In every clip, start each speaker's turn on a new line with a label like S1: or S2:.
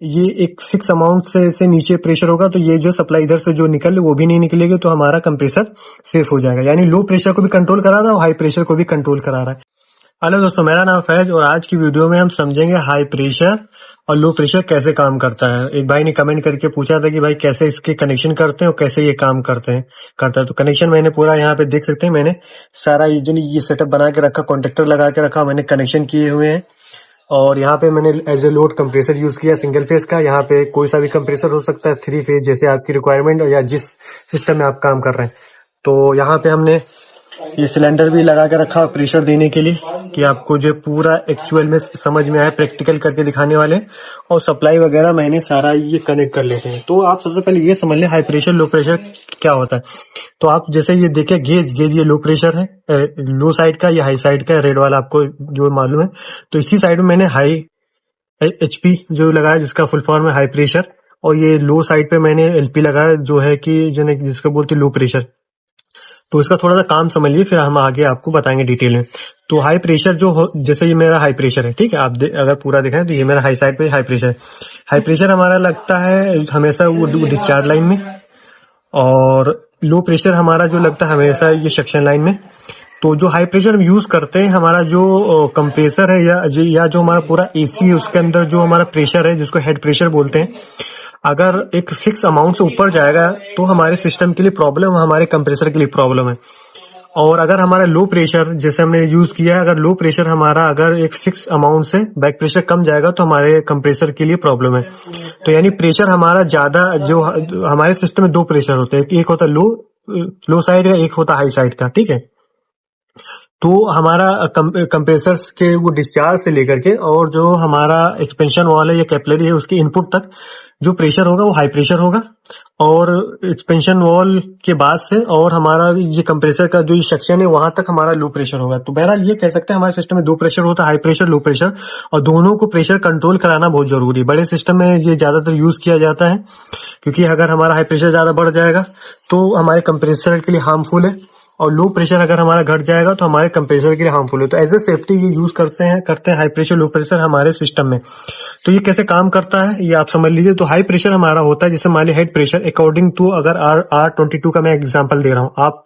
S1: ये एक fix amount से नीचे प्रेशर होगा तो ये जो सप्लाई इधर से जो निकल वो भी नहीं निकलेगी, तो हमारा कंप्रेसर सेफ हो जाएगा। यानी लो प्रेशर को भी कंट्रोल करा रहा है और हाई प्रेशर को भी कंट्रोल करा रहा है। हेलो दोस्तों, मेरा नाम फैज और आज की वीडियो में हम समझेंगे हाई प्रेशर और लो प्रेशर कैसे काम करता है। एक भाई ने कमेंट करके पूछा था कि भाई कैसे इसके कनेक्शन करते हैं और कैसे ये काम करता है। तो कनेक्शन मैंने पूरा यहाँ पे देख सकते हैं, मैंने सारा ये सेटअप बना के रखा, कॉन्टेक्टर लगा के रखा, मैंने कनेक्शन किए हुए हैं। और यहाँ पे मैंने as a load compressor use किया सिंगल फेज का। यहाँ पे कोई सा भी कंप्रेसर हो सकता है, 3 फेज जैसे आपकी रिक्वायरमेंट या जिस सिस्टम में आप काम कर रहे हैं। तो यहाँ पे हमने ये सिलेंडर भी लगा के रखा प्रेशर देने के लिए कि आपको जो पूरा एक्चुअल में समझ में आए, प्रैक्टिकल करके दिखाने वाले। और सप्लाई वगैरह मैंने सारा ये कनेक्ट कर लेते हैं। तो आप सबसे पहले ये समझ लें हाई प्रेशर लो प्रेशर क्या होता है। तो आप जैसे ये देखें गेज ये लो प्रेशर है, लो साइड का, या हाई साइड का, रेड वाला आपको जो मालूम है। तो इसी साइड में मैंने हाई HP जो लगाया जिसका फुल फॉर्म है हाई प्रेशर, और ये लो साइड पे मैंने LP लगाया जो है कि जिसको बोलते लो प्रेशर। तो इसका थोड़ा सा काम समझ लीजिए, फिर हम आगे आपको बताएंगे डिटेल में। तो हाई प्रेशर जैसे ये मेरा हाई प्रेशर है, ठीक है, आप अगर पूरा दिखाएं तो ये मेरा हाई साइड पे हाई प्रेशर है। हाई प्रेशर हमारा लगता है हमेशा वो डिस्चार्ज लाइन में, और लो प्रेशर हमारा जो लगता है हमेशा ये सक्शन लाइन में। तो जो हाई प्रेशर हम यूज करते हैं, हमारा जो कंप्रेसर है या जो हमारा पूरा AC है, उसके अंदर जो हमारा प्रेशर है जिसको हेड प्रेशर बोलते हैं, अगर एक फिक्स अमाउंट से ऊपर जाएगा तो हमारे सिस्टम के लिए प्रॉब्लम, हमारे कंप्रेसर के लिए प्रॉब्लम है। और अगर हमारा लो प्रेशर जैसे हमने यूज किया है, अगर लो प्रेशर हमारा अगर एक फिक्स अमाउंट से बैक प्रेशर कम जाएगा तो हमारे कंप्रेसर के लिए प्रॉब्लम है। तो यानी प्रेशर हमारा ज्यादा, जो हमारे सिस्टम में 2 प्रेशर होते हैं, एक होता है लो साइड का, एक होता है हाई साइड का, ठीक है। तो हमारा कंप्रेसर के वो डिस्चार्ज से लेकर के और जो हमारा एक्सपेंशन वॉल है या कैपिलरी है उसके इनपुट तक जो प्रेशर होगा वो हाई प्रेशर होगा, और एक्सपेंशन वॉल के बाद से और हमारा ये कंप्रेसर का जो सेक्शन है वहां तक हमारा लो प्रेशर होगा। तो बहरहाल ये कह सकते हैं हमारे सिस्टम में 2 प्रेशर होता है, हाई प्रेशर लो प्रेशर, और दोनों को प्रेशर कंट्रोल कराना बहुत जरूरी है। बड़े सिस्टम में ये ज्यादातर यूज किया जाता है, क्योंकि अगर हमारा हाई प्रेशर ज्यादा बढ़ जाएगा तो हमारे कंप्रेसर के लिए हार्मफुल है, और लो प्रेशर अगर हमारा घट जाएगा तो हमारे कंप्रेसर के लिए हार्मफुल है। तो एज ए सेफ्टी ये यूज करते हैं हाई प्रेशर लो प्रेशर हमारे सिस्टम में। तो ये कैसे काम करता है ये आप समझ लीजिए। तो हाई प्रेशर हमारा होता है जैसे मान लीजिए हेड प्रेशर अकॉर्डिंग टू, अगर R22 का मैं एग्जांपल दे रहा हूँ, आप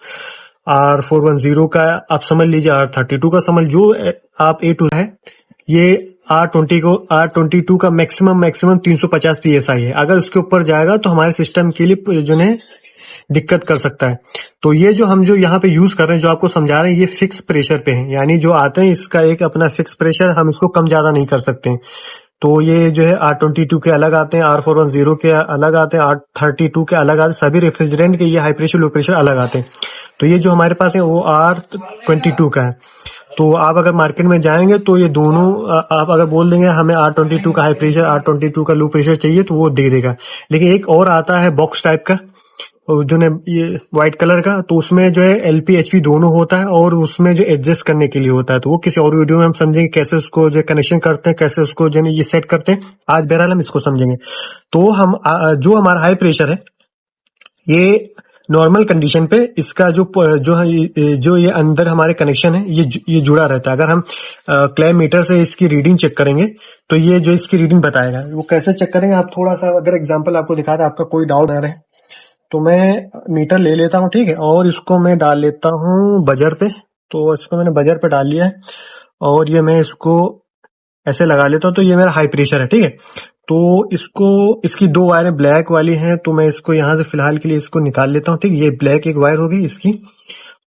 S1: R410 का आप समझ लीजिए, R32 का समझ, जो आप A2 है, ये R22 का मैक्सिमम 350 PSI है। अगर उसके ऊपर जाएगा तो हमारे सिस्टम के लिए जो है दिक्कत कर सकता है। तो ये जो हम जो यहाँ पे यूज कर रहे हैं, जो आपको समझा रहे हैं, ये फिक्स प्रेशर पे है, यानी जो आते हैं इसका एक अपना फिक्स प्रेशर, हम इसको कम ज्यादा नहीं कर सकते हैं। तो ये जो है R22 के अलग आते हैं, R410 के अलग आते हैं, R32 के अलग आते हैं, सभी रेफ्रिजरेंट के ये हाई प्रेशर लो प्रेशर अलग आते हैं। तो ये जो हमारे पास है वो R22 का है। तो आप अगर मार्केट में जाएंगे तो ये दोनों आप अगर बोल देंगे हमें R22 का हाई प्रेशर, R22 का लो प्रेशर चाहिए, तो वो दे देगा। लेकिन एक और आता है बॉक्स टाइप का, जो ने ये व्हाइट कलर का, तो उसमें जो है LP HP दोनों होता है, और उसमें जो एडजस्ट करने के लिए होता है। तो वो किसी और वीडियो में हम समझेंगे कैसे उसको जो कनेक्शन करते हैं, कैसे उसको जो ये सेट करते हैं। आज बहरहाल हम इसको समझेंगे। तो हम जो हमारा हाई प्रेशर है, ये नॉर्मल कंडीशन पे इसका जो ये अंदर हमारे कनेक्शन है ये जुड़ा रहता है। अगर हम क्लैम मीटर से इसकी रीडिंग चेक करेंगे तो ये जो इसकी रीडिंग बताएगा। वो कैसे चेक करेंगे, आप थोड़ा सा अगर एग्जांपल आपको दिखा रहा है, आपका कोई डाउट आ रहा है, तो मैं मीटर ले लेता हूँ, ठीक है, और इसको मैं डाल लेता हूँ बजर पे। तो इसको मैंने बजर पे डाल लिया है, और ये मैं इसको ऐसे लगा लेता हूँ। तो ये मेरा हाई प्रेशर है, ठीक है। तो इसकी 2 वायरें ब्लैक वाली हैं, तो मैं इसको यहाँ से फिलहाल के लिए इसको निकाल लेता हूँ, ठीक। ये ब्लैक एक वायर होगी इसकी,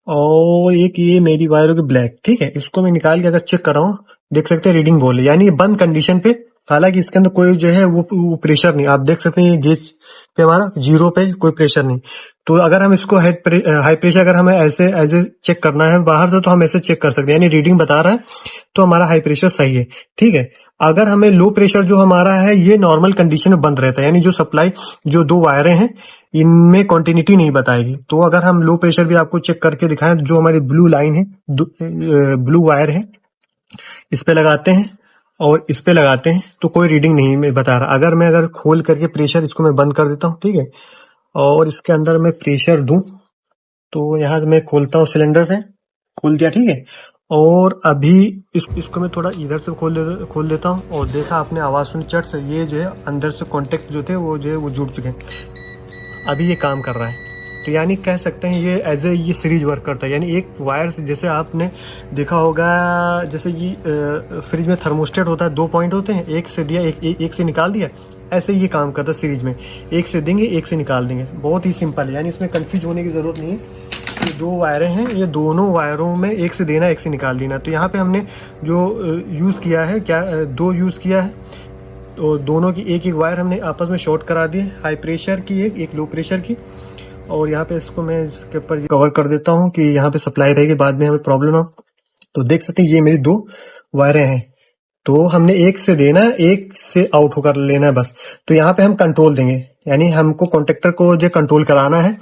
S1: और एक ये मेरी वायर होगी ब्लैक, ठीक है। इसको मैं निकाल के अगर चेक कर रहा हूँ, देख सकते हैं रीडिंग बोल, यानी ये बंद कंडीशन पे, हालांकि इसके अंदर कोई जो है वो प्रेशर नहीं, आप देख सकते हैं ये गेज पे हमारा 0 पे कोई प्रेशर नहीं। तो अगर हम इसको हाई प्रेशर अगर हमें ऐसे चेक करना है बाहर से, तो हम ऐसे चेक कर सकते हैं, यानी रीडिंग बता रहा है तो हमारा हाई प्रेशर सही है, ठीक है। अगर हमें लो प्रेशर जो हमारा है ये नॉर्मल कंडीशन में बंद रहता है, यानी जो सप्लाई जो 2 वायरें हैं इनमें कंटिन्यूटी नहीं बताएगी। तो अगर हम लो प्रेशर भी आपको चेक करके दिखाएं, जो हमारी ब्लू लाइन है, ब्लू वायर है, इस पे लगाते हैं और इस पे लगाते हैं तो कोई रीडिंग नहीं मैं बता रहा। अगर खोल करके प्रेशर इसको मैं बंद कर देता हूँ, ठीक है, और इसके अंदर मैं प्रेशर दूं, तो यहाँ मैं खोलता हूँ सिलेंडर से, खोल दिया, ठीक है, और अभी इसको मैं थोड़ा इधर से खोल देता हूँ। और देखा आपने आवाज़ सुनी चट से, ये जो है अंदर से कॉन्टेक्ट जो थे वो जो है वो जुड़ चुके हैं। अभी ये काम कर रहा है। तो यानी कह सकते हैं ये एज ए ये सीरीज वर्क करता है। यानी एक वायर से, जैसे आपने देखा होगा जैसे ये फ्रिज में थर्मोस्टेट होता है, 2 पॉइंट होते हैं, एक से दिया एक से निकाल दिया, ऐसे ये काम करता है सीरीज में। एक से देंगे एक से निकाल देंगे, बहुत ही सिंपल है। यानी इसमें कंफ्यूज होने की ज़रूरत नहीं है। ये 2 वायरें हैं, ये दोनों वायरों में एक से देना एक से निकाल देना। तो यहाँ पे हमने जो यूज़ किया है, क्या 2 यूज़ किया है, तो दोनों की एक एक वायर हमने आपस में शॉर्ट करा दी, हाई प्रेशर की एक लो प्रेशर की। और यहाँ पे इसको मैं इसके ऊपर कवर कर देता हूँ कि यहाँ पे सप्लाई रहेगी, बाद में हमें प्रॉब्लम हो। तो देख सकते हैं ये मेरी 2 वायरें हैं। तो हमने एक से देना, एक से आउट होकर लेना है बस। तो यहाँ पे हम कंट्रोल देंगे, यानी हमको कॉन्टेक्टर को जो कंट्रोल कराना है।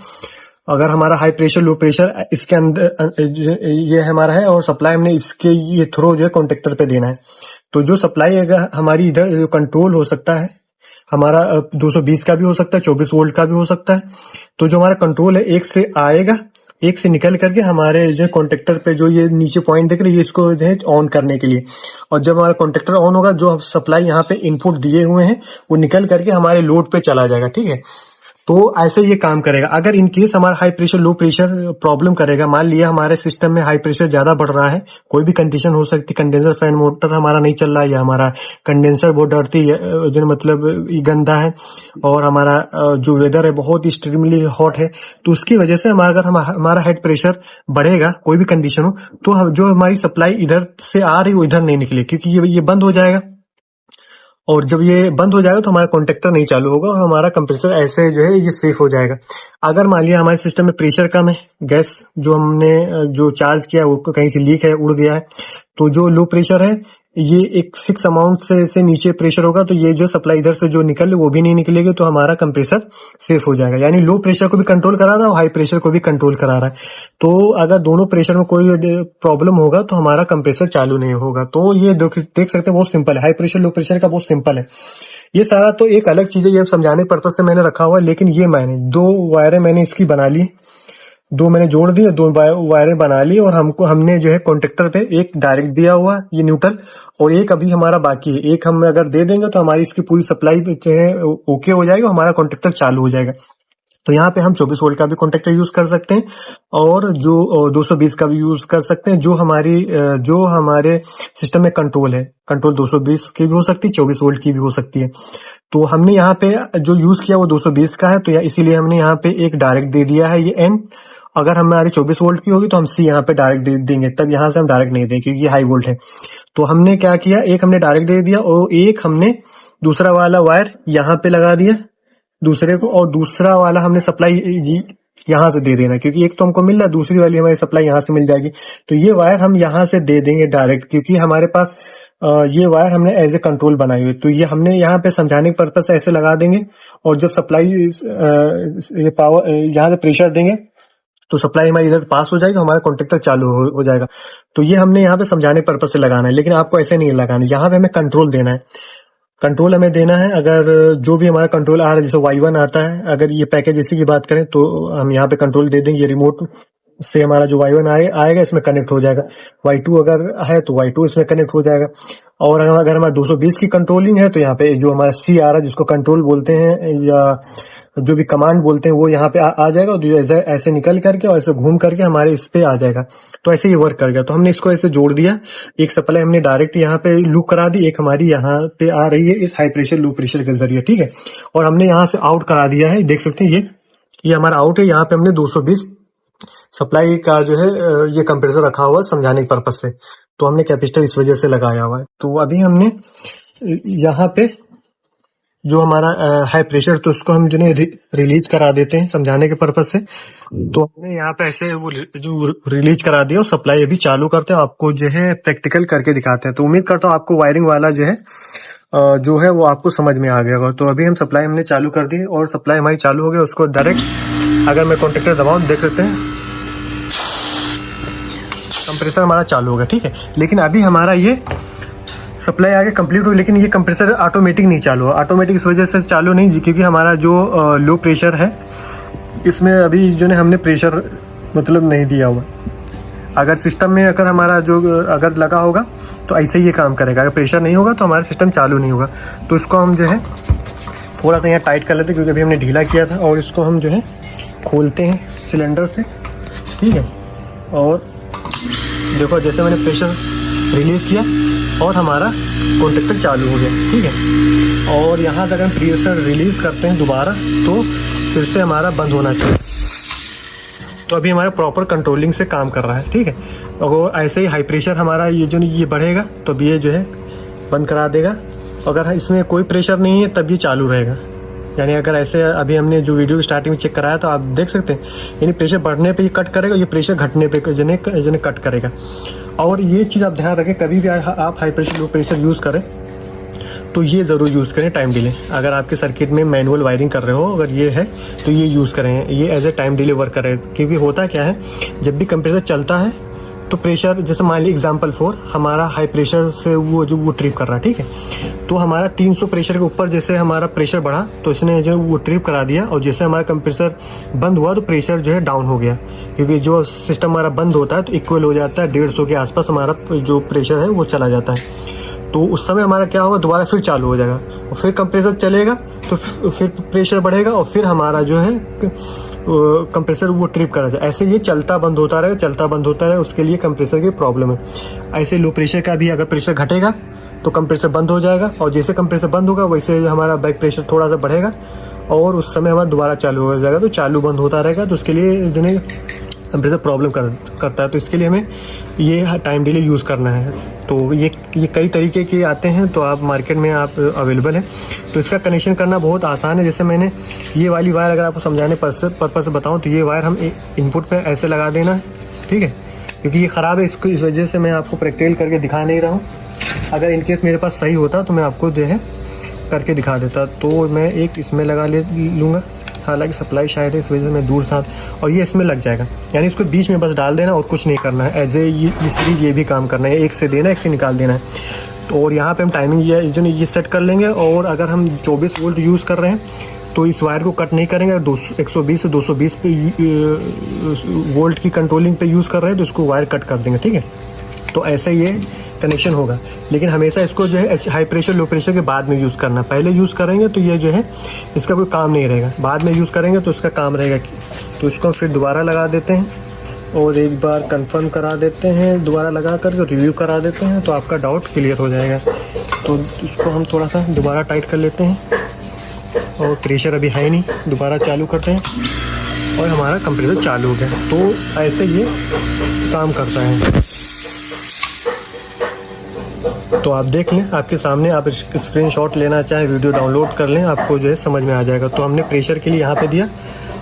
S1: अगर हमारा हाई प्रेशर लो प्रेशर इसके अंदर ये हमारा है, और सप्लाई हमने इसके ये थ्रो जो है कॉन्टेक्टर पे देना है। तो जो सप्लाई अगर हमारी इधर जो कंट्रोल हो सकता है हमारा 220 का भी हो सकता है, 24 वोल्ट का भी हो सकता है। तो जो हमारा कंट्रोल है एक से आएगा, एक से निकल करके हमारे जो कॉन्टेक्टर पे जो ये नीचे पॉइंट दिख रही है इसको जो है ऑन करने के लिए। और जब हमारा कॉन्टेक्टर ऑन होगा, जो सप्लाई यहाँ पे इनपुट दिए हुए हैं वो निकल करके हमारे लोड पे चला जाएगा। ठीक है, तो ऐसे ये काम करेगा। अगर इन केस हमारा high pressure low pressure problem करेगा, मान लिया हमारे सिस्टम में हाई प्रेशर ज्यादा बढ़ रहा है, कोई भी कंडीशन हो सकती, कंडेंसर फैन मोटर हमारा नहीं चल रहा है, या हमारा कंडेंसर बहुत डरती है, जो मतलब गंदा है, और हमारा जो वेदर है बहुत एक्सट्रीमली हॉट है, तो उसकी वजह से अगर हमारा हेड प्रेशर बढ़ेगा, कोई भी कंडीशन हो, तो जो हमारी सप्लाई इधर से आ रही है वो इधर नहीं निकले, क्योंकि ये बंद हो जाएगा। और जब ये बंद हो जाएगा तो हमारा कॉन्टेक्टर नहीं चालू होगा, और हमारा कंप्रेसर ऐसे जो है ये सेफ हो जाएगा। अगर मान लिया हमारे सिस्टम में प्रेशर कम है, गैस जो हमने जो चार्ज किया वो कहीं से लीक है, उड़ गया है, तो जो लो प्रेशर है ये एक फिक्स अमाउंट से नीचे प्रेशर होगा, तो ये जो सप्लाई इधर से जो निकले वो भी नहीं निकलेगी, तो हमारा कंप्रेसर सेफ हो जाएगा। यानी लो प्रेशर को भी कंट्रोल करा रहा है और हाई प्रेशर को भी कंट्रोल करा रहा है। तो अगर दोनों प्रेशर में कोई प्रॉब्लम होगा तो हमारा कंप्रेसर चालू नहीं होगा। तो ये देख सकते हैं बहुत सिंपल है, हाई प्रेशर लो प्रेशर का बहुत सिंपल है। ये सारा तो एक अलग चीज है, ये समझाने पर्पज से मैंने रखा हुआ है। लेकिन ये मैंने 2 वायरें मैंने इसकी बना ली, 2 मैंने जोड़ दिए, 2 वायरें बना ली, और हमने जो है कॉन्टेक्टर पे एक डायरेक्ट दिया हुआ ये न्यूट्रल, और एक अभी हमारा बाकी है। एक हम अगर दे देंगे तो हमारी इसकी पूरी सप्लाई जो है ओके हो जाएगी, हमारा कॉन्टेक्टर चालू हो जाएगा। तो यहाँ पे हम 24 वोल्ट का भी कॉन्टेक्टर यूज कर सकते हैं, और जो 220 का भी यूज कर सकते हैं। जो हमारे सिस्टम में कंट्रोल है, कंट्रोल 220 की भी हो सकती है, 24 वोल्ट की भी हो सकती है। तो हमने यहाँ पे जो यूज किया वो 220 का है, तो इसीलिए हमने यहाँ पे एक डायरेक्ट दे दिया है ये एन। अगर हमारी 24 वोल्ट की होगी तो हम सी यहाँ पे डायरेक्ट दे देंगे, तब यहाँ से हम डायरेक्ट नहीं देंगे क्योंकि ये हाई वोल्ट है। तो हमने क्या किया, एक हमने डायरेक्ट दे दिया, और एक हमने दूसरा वाला वायर यहाँ पे लगा दिया दूसरे को, और दूसरा वाला हमने सप्लाई यहाँ से दे देना, क्योंकि एक तो हमको मिल रहा है, दूसरी वाली हमारी सप्लाई यहाँ से मिल जाएगी। तो ये वायर हम यहाँ से दे देंगे डायरेक्ट, क्योंकि हमारे पास ये वायर हमने एज ए कंट्रोल बनाई हुई। तो ये हमने यहाँ पे समझाने के पर्पज से ऐसे लगा देंगे, और जब सप्लाई ये पावर यहाँ से प्रेशर देंगे तो सप्लाई हमारी इधर पास हो जाएगी, हमारा कॉन्टेक्टर चालू हो जाएगा। तो ये हमने यहाँ पे समझाने पर्पज से लगाना है, लेकिन आपको ऐसे नहीं लगाना है। यहाँ पे हमें कंट्रोल देना है, कंट्रोल हमें देना है। अगर जो भी हमारा कंट्रोल आ रहा है, जैसे Y1 आता है, अगर ये पैकेज इसी की बात करें तो हम यहाँ पे कंट्रोल दे देंगे। ये रिमोट से हमारा जो Y1 आएगा इसमें कनेक्ट हो जाएगा, Y2 अगर है तो Y2 इसमें कनेक्ट हो जाएगा। और अगर हमारा 220 की कंट्रोलिंग है तो यहाँ पे जो हमारा C आ रहा है, जिसको कंट्रोल बोलते हैं या जो भी कमांड बोलते हैं, वो यहाँ पे आ जाएगा, और ऐसे निकल करके और ऐसे घूम करके हमारे इस पे आ जाएगा। तो ऐसे ही वर्क कर गया। तो हमने इसको ऐसे जोड़ दिया, एक सप्लाई हमने डायरेक्ट यहाँ पे लूप करा दी, एक हमारी यहाँ पे आ रही है इस हाई प्रेशर लो प्रेशर के जरिए, ठीक है। और हमने यहाँ से आउट करा दिया है, देख सकते हैं ये हमारा आउट है। यहाँ पे हमने 220 सप्लाई का जो है ये कंप्रेसर रखा हुआ है समझाने के पर्पज से। तो हमने कैपेसिटर इस वजह से लगाया हुआ है। तो अभी हमने यहाँ पे जो हमारा हाई प्रेशर, तो उसको हम जो रिलीज करा देते हैं समझाने के पर्पज से। तो हमने यहाँ पे ऐसे वो जो रिलीज करा दिया, और सप्लाई अभी चालू करते हैं, आपको जो है प्रैक्टिकल करके दिखाते हैं। तो उम्मीद करता हूँ आपको वायरिंग वाला जो है वो आपको समझ में आ गया होगा। तो अभी हम सप्लाई हमने चालू कर दी, और सप्लाई हमारी चालू हो गई। उसको डायरेक्ट अगर मैं कॉन्टेक्टर दबाऊं, देख सकते हैं कंप्रेसर हमारा चालू होगा, ठीक है। लेकिन अभी हमारा ये सप्लाई आगे कंप्लीट हुई, लेकिन ये कंप्रेसर ऑटोमेटिक नहीं चालू हुआ। ऑटोमेटिक इस वजह से चालू नहीं, क्योंकि हमारा जो लो प्रेशर है इसमें अभी जो है हमने प्रेशर मतलब नहीं दिया हुआ। अगर सिस्टम में अगर हमारा जो अगर लगा होगा तो ऐसे ही ये काम करेगा, अगर प्रेशर नहीं होगा तो हमारा सिस्टम चालू नहीं होगा। तो इसको हम जो है थोड़ा सा यहाँ टाइट कर लेते हैं क्योंकि अभी हमने ढीला किया था, और इसको हम जो है खोलते हैं सिलेंडर से, ठीक है। और देखो जैसे मैंने प्रेशर रिलीज़ किया और हमारा कॉन्टैक्टर चालू हो गया, ठीक है। और यहाँ से अगर हम प्रेशर रिलीज़ करते हैं दोबारा तो फिर से हमारा बंद होना चाहिए। तो अभी हमारा प्रॉपर कंट्रोलिंग से काम कर रहा है, ठीक है। और ऐसे ही हाई प्रेशर हमारा ये बढ़ेगा तो अभी ये जो है बंद करा देगा। अगर इसमें कोई प्रेशर नहीं है तब ये चालू रहेगा। यानी अगर ऐसे अभी हमने जो वीडियो स्टार्टिंग में चेक कराया तो आप देख सकते हैं, यानी प्रेशर बढ़ने पे ये कट करेगा, ये प्रेशर घटने पे जने कट करेगा। और ये चीज़ आप ध्यान रखें, कभी भी आप high pressure low pressure use करें तो ये ज़रूर यूज़ करें टाइम डिले। अगर आपके सर्किट में मैनुअल वायरिंग कर रहे हो अगर ये है तो ये यूज़ करें, ये as a time delay work करे। क्योंकि होता क्या है, जब भी कंप्रेसर चलता है तो प्रेशर, जैसे मान लीजिए एग्जांपल 4 हमारा हाई प्रेशर से वो ट्रिप कर रहा है, ठीक है। तो हमारा 300 प्रेशर के ऊपर जैसे हमारा प्रेशर बढ़ा तो इसने जो वो ट्रिप करा दिया, और जैसे हमारा कंप्रेसर बंद हुआ तो प्रेशर जो है डाउन हो गया। क्योंकि जो सिस्टम हमारा बंद होता है तो इक्वल हो जाता है, 150 के आसपास हमारा जो प्रेशर है वो चला जाता है। तो उस समय हमारा क्या होगा, दोबारा फिर चालू हो जाएगा और फिर कंप्रेसर चलेगा तो फिर प्रेशर बढ़ेगा और फिर हमारा जो है कंप्रेसर वो ट्रिप करा जाए। ऐसे ये चलता बंद होता रहेगा, उसके लिए कंप्रेसर की प्रॉब्लम है। ऐसे लो प्रेशर का भी अगर प्रेशर घटेगा तो कंप्रेसर बंद हो जाएगा, और जैसे कंप्रेसर बंद होगा वैसे हमारा बैक प्रेशर थोड़ा सा बढ़ेगा और उस समय हमारा दोबारा चालू हो जाएगा। तो चालू बंद होता रहेगा, तो उसके लिए जिन्हें कंप्रेसर प्रॉब्लम करता है तो इसके लिए हमें ये टाइम डिले यूज़ करना है। तो ये कई तरीके के आते हैं, तो आप मार्केट में आप अवेलेबल हैं। तो इसका कनेक्शन करना बहुत आसान है। जैसे मैंने ये वाली वायर अगर आपको समझाने पर्पस से बताऊं तो ये वायर हम इनपुट पे ऐसे लगा देना है, ठीक है। क्योंकि ये ख़राब है, इसको इस वजह से मैं आपको प्रैक्टिकल करके दिखा नहीं रहा हूँ। अगर इनकेस मेरे पास सही होता तो मैं आपको जो है करके दिखा देता। तो मैं एक इसमें लगा लूँगा, हालांकि सप्लाई शायद है इस वजह से मैं दूर साथ, और ये इसमें लग जाएगा। यानी इसको बीच में बस डाल देना और कुछ नहीं करना है। एज ए ये सीरीज ये भी काम करना है, एक से देना एक से निकाल देना है। तो और यहाँ पे हम टाइमिंग ये सेट कर लेंगे। और अगर हम 24 वोल्ट यूज़ कर रहे हैं तो इस वायर को कट नहीं करेंगे। 120 से 220 पे वोल्ट की कंट्रोलिंग पे यूज़ कर रहे हैं तो इसको वायर कट कर देंगे, ठीक है। तो ऐसे ये कनेक्शन होगा। लेकिन हमेशा इसको जो है हाई प्रेशर लो प्रेशर के बाद में यूज़ करना। पहले यूज़ करेंगे तो ये जो है इसका कोई काम नहीं रहेगा, बाद में यूज़ करेंगे तो इसका काम रहेगा। तो इसको फिर दोबारा लगा देते हैं और एक बार कंफर्म करा देते हैं, दोबारा लगा करके रिव्यू करा देते हैं तो आपका डाउट क्लियर हो जाएगा। तो इसको हम थोड़ा सा दोबारा टाइट कर लेते हैं और प्रेशर अभी है नहीं, दोबारा चालू करते हैं और हमारा कंप्रेसर चालू हो गया। तो ऐसे ये काम करता है। तो आप देख लें आपके सामने, आप स्क्रीनशॉट लेना चाहें वीडियो डाउनलोड कर लें, आपको जो है समझ में आ जाएगा। तो हमने प्रेशर के लिए यहाँ पे दिया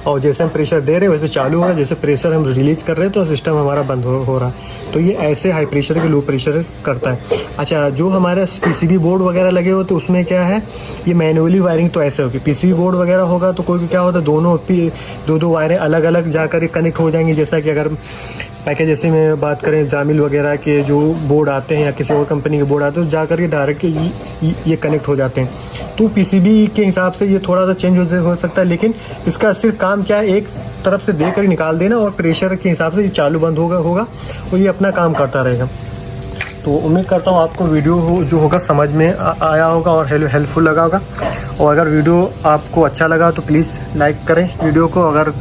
S1: और जैसे हम प्रेशर दे रहे हैं वैसे चालू हो रहा है, जैसे प्रेशर हम रिलीज़ कर रहे हैं तो सिस्टम हमारा बंद हो रहा है। तो ये ऐसे हाई प्रेशर के लो प्रेशर करता है। अच्छा, जो हमारे पीसीबी बोर्ड वगैरह लगे होते उसमें क्या है, ये मैनुअली वायरिंग तो ऐसे होगी। पीसीबी बोर्ड वगैरह होगा तो कोई क्या होता है, दो वायरें अलग अलग जाकर कनेक्ट हो जाएंगी। जैसा कि अगर पैकेज जैसे में बात करें जामिल वगैरह के जो बोर्ड आते हैं या किसी और कंपनी के बोर्ड आते हैं तो जाकर के डायरेक्ट ये कनेक्ट हो जाते हैं। तो पीसीबी के हिसाब से ये थोड़ा सा चेंज हो सकता है, लेकिन इसका सिर्फ काम क्या है, एक तरफ से देकर निकाल देना और प्रेशर के हिसाब से ये चालू बंद होगा और ये अपना काम करता रहेगा। तो उम्मीद करता हूँ आपको वीडियो जो होगा समझ में आया होगा और हेल्पफुल लगा होगा। और अगर वीडियो आपको अच्छा लगा तो प्लीज़ लाइक करें वीडियो को। अगर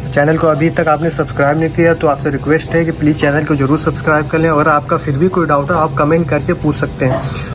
S1: चैनल को अभी तक आपने सब्सक्राइब नहीं किया तो आपसे रिक्वेस्ट है कि प्लीज़ चैनल को ज़रूर सब्सक्राइब कर लें। और आपका फिर भी कोई डाउट है आप कमेंट करके पूछ सकते हैं।